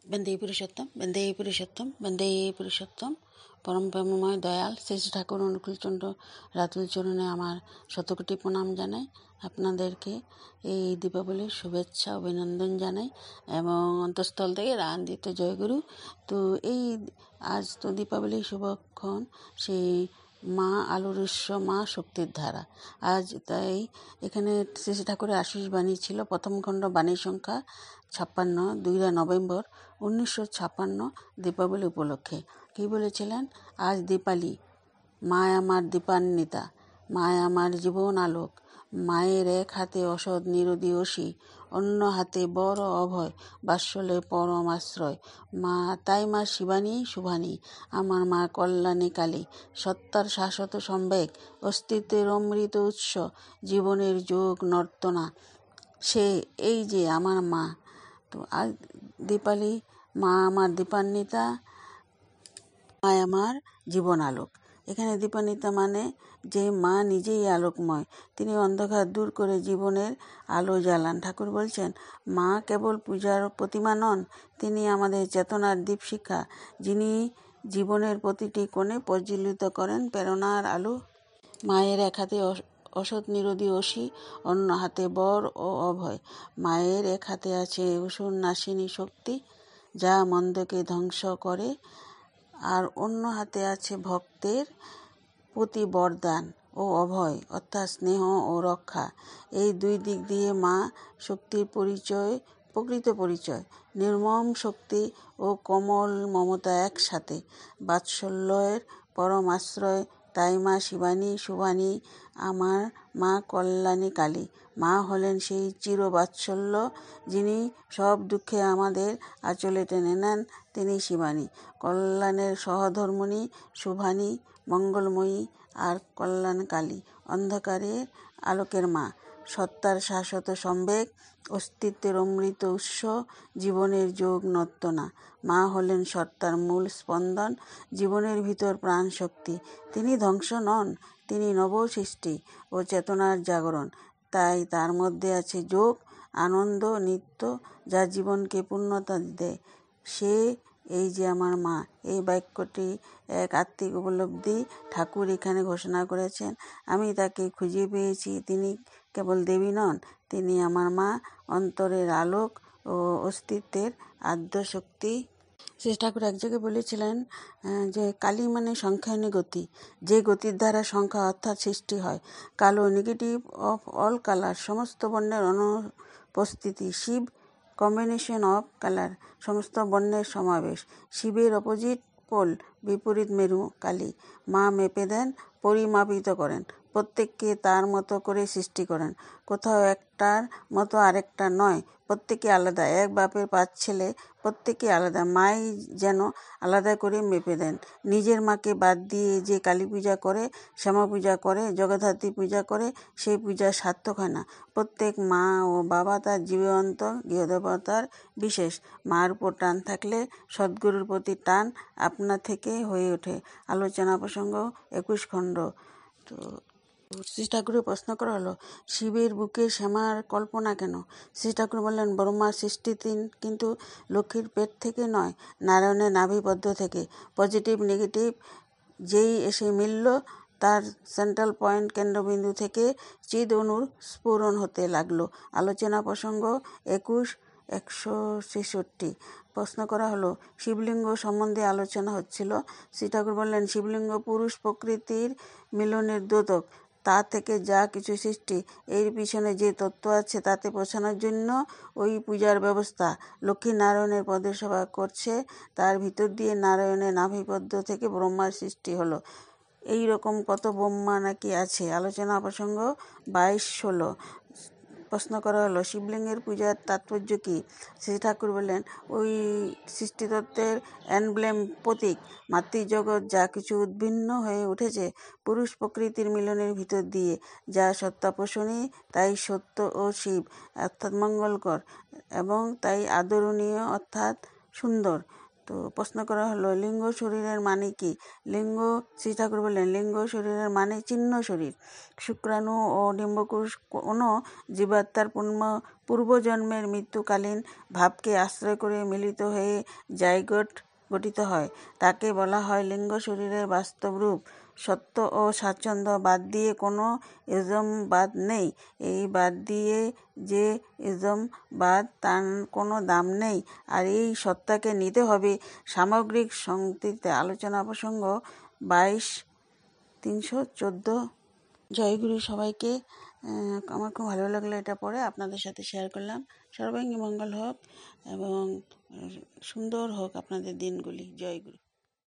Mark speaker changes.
Speaker 1: বন্দে পুরুষোত্তম পরম প্রেমময় দয়াল শ্রী শ্রী ঠাকুর অনুকূলচন্দ্র রাতুল চরণে আমার শতকোটি প্রণাম জানাই। আপনাদেরকে এই দীপাবলির শুভেচ্ছা অভিনন্দন জানাই এবং অন্তঃস্থল থেকে আনন্দিত জয়গুরু। তো এই আজ তো দীপাবলির শুভক্ষণ, সেই মা আলোর উৎস, মা শক্তির ধারা। আজ তাই এখানে শ্রী শ্রী ঠাকুরের আশীষ বাণী ছিল, প্রথম খণ্ড, বাণী সংখ্যা 56, 2 নভেম্বর 1956, দীপাবলি উপলক্ষে। কী বলেছিলেন? আজ দীপালি, মায় আমার দীপান্বিতা, মায় আমার জীবন আলোক, মায়ের এক হাতে অসৎ নিরোধী অসি, অন্য হাতে বড় অভয়, বাৎসল্যে পরম আশ্রয়। মা তাই মা শিবানী শুভানী, আমার মা কল্যাণী কালী, সত্তার শাশ্বত সম্বেগ, অস্তিত্বের অমৃত উৎস, জীবনের যোগ নর্তনা। সে এই যে আমার মা। তো আজ দীপালি, মা আমার দীপান্বিতা, মায় আমার জীবন আলোক। এখানে দীপান্বিতা মানে যে মা নিজেই আলোকময়, তিনি অন্ধকার দূর করে জীবনের আলো জ্বালান। ঠাকুর বলছেন, মা কেবল পূজার প্রতিমা নন, তিনি আমাদের চেতনার দীপশিখা, যিনি জীবনের প্রতিটি কোণে প্রজ্বলিত করেন প্রেরণার আলো। মায়ের এক হাতে অসৎ নিরোধী অসি, অন্য হাতে বর ও অভয়। মায়ের এক হাতে আছে অসুর নাশিনী শক্তি, যা মন্দকে ধ্বংস করে, আর অন্য হাতে আছে ভক্তের প্রতি বরদান ও অভয়, অর্থাৎ স্নেহ ও রক্ষা। এই দুই দিক দিয়ে মা শক্তির প্রকৃত পরিচয়। নির্মম শক্তি ও কোমল মমতা একসাথে, বাৎসল্যের পরম আশ্রয়। তাই মা শিবানী শুভানী, আমার মা কল্যাণী কালী। মা হলেন সেই চিরবাৎসল্য, যিনি সব দুঃখে আমাদের আঁচলে টেনে নেন, তিনি শিবানী। কল্যাণের সহধর্মিণী শুভানী, মঙ্গলময়ী, আর কল্যাণকালী অন্ধকারের আলোকের মা, সত্তার শাশ্বত সম্বেগ, অস্তিত্বের অমৃত উৎস, জীবনের যোগ নর্তনা। মা হলেন সত্তার মূল স্পন্দন, জীবনের ভিতর প্রাণ শক্তি। তিনি ধ্বংস নন, তিনি নব সৃষ্টি ও চেতনার জাগরণ। তাই তার মধ্যে আছে যোগ, আনন্দ, নিত্য, যা জীবনকে পূর্ণতা দেয়। সে এই যে আমার মা। এই বাক্যটি এক আত্মিক উপলব্ধি। ঠাকুর এখানে ঘোষণা করেছেন, আমি তাকে খুঁজে পেয়েছি, তিনি কেবল দেবী নন, তিনি আমার মা, অন্তরের আলোক ও অস্তিত্বের আদ্য শক্তি। শ্রী ঠাকুর এক জায়গায় বলেছিলেন যে কালী মানে সংখ্যায়নী গতি, যে গতির দ্বারা সংখ্যা অর্থাৎ সৃষ্টি হয়। কালো, নেগেটিভ অফ অল কালার, সমস্ত বর্ণের অনুপস্থিতি। শিব, কম্বিনেশন অফ কালার, সমস্ত বর্ণের সমাবেশ। শিবের অপোজিট পোল, বিপরীত মেরু কালী। মা মেপে দেন, পরিমাপিত করেন, প্রত্যেককে তার মতো করে সৃষ্টি করেন। কোথাও একটার মতো আরেকটা নয়, প্রত্যেকে আলাদা। এক বাপের 5 ছেলে, প্রত্যেকে আলাদা। মাই যেন আলাদা করে মেপে দেন। নিজের মাকে বাদ দিয়ে যে কালী পূজা করে, শ্যামা পূজা করে, জগদ্ধাত্রী পূজা করে, সেই পূজা সার্থক হয় না। প্রত্যেক মা ও বাবা তার জীবন্ত গৃহদেবতার বিশেষ। মার উপর টান থাকলে সদ্গুরুর প্রতি টান আপনা থেকে হয়ে ওঠে। আলোচনা প্রসঙ্গ 21 খণ্ড। তো শ্রী ঠাকুরের প্রশ্ন করা হলো, শিবের বুকে শ্যামার কল্পনা কেন? শ্রী ঠাকুর বললেন, ব্রহ্মার সৃষ্টি কিন্তু লক্ষ্মীর পেট থেকে নয়, নারায়ণের নাভিবদ্ধ থেকে। পজিটিভ নেগেটিভ যেই এসে মিলল, তার সেন্ট্রাল পয়েন্ট কেন্দ্রবিন্দু থেকে চিদ অণুর স্ফুরণ হতে লাগলো। আলোচনা প্রসঙ্গ 21-166। প্রশ্ন করা হলো, শিবলিঙ্গ সম্বন্ধে আলোচনা হচ্ছিল। শ্রী ঠাকুর বললেন, শিবলিঙ্গ পুরুষ প্রকৃতির মিলনের দ্যোতক। তা থেকে যা কিছু সৃষ্টি, এর পিছনে যে তত্ত্ব আছে তাতে পৌঁছানোর জন্য ওই পূজার ব্যবস্থা। লক্ষ্মী নারায়ণের পদের সেবা করছে, তার ভিতর দিয়ে নারায়ণের নাভিপদ্ম থেকে ব্রহ্মার সৃষ্টি হলো। এই রকম কত ব্রহ্মা নাকি আছে। আলোচনা প্রসঙ্গ 22-16। প্রশ্ন করা হলো, শিবলিঙ্গের পূজার তাৎপর্য কী? শ্রী ঠাকুর বললেন, ওই সৃষ্টিতত্ত্বের এনব্লেম, প্রতীক। মাতৃজগৎ যা কিছু উদ্ভিন্ন হয়ে উঠেছে পুরুষ প্রকৃতির মিলনের ভিতর দিয়ে, যা সত্তাপোষণী, তাই সত্য ও শিব অর্থাৎ মঙ্গলকর, এবং তাই আদরণীয় অর্থাৎ সুন্দর। তো প্রশ্ন করা হলো, লিঙ্গ শরীরের মানে কি? শ্রী ঠাকুর বললেন, লিঙ্গ শরীরের মানে চিহ্ন শরীর। শুক্রাণু ও ডিম্বকোষ কোনো জীবাত্মার পূর্বজন্মের মৃত্যুকালীন ভাবকে আশ্রয় করে মিলিত হয়ে জাইগোট গঠিত হয়। তাকে বলা হয় লিঙ্গ শরীরের বাস্তব রূপ। সত্য ও স্বাচ্ছন্দ্য বাদ দিয়ে কোনো ইজম বাদ নেই। এই বাদ দিয়ে যে ইজম বাদ, তার কোনো দাম নেই। আর এই সত্তাকে নিতে হবে সামগ্রিক সংগতিতে। আলোচনা প্রসঙ্গ 22-314। জয়গুরু সবাইকে। আমার খুব ভালো লাগলো এটা পড়ে, আপনাদের সাথে শেয়ার করলাম। সর্বাঙ্গী মঙ্গল হোক এবং সুন্দর হোক আপনাদের দিনগুলি। জয়গুরু।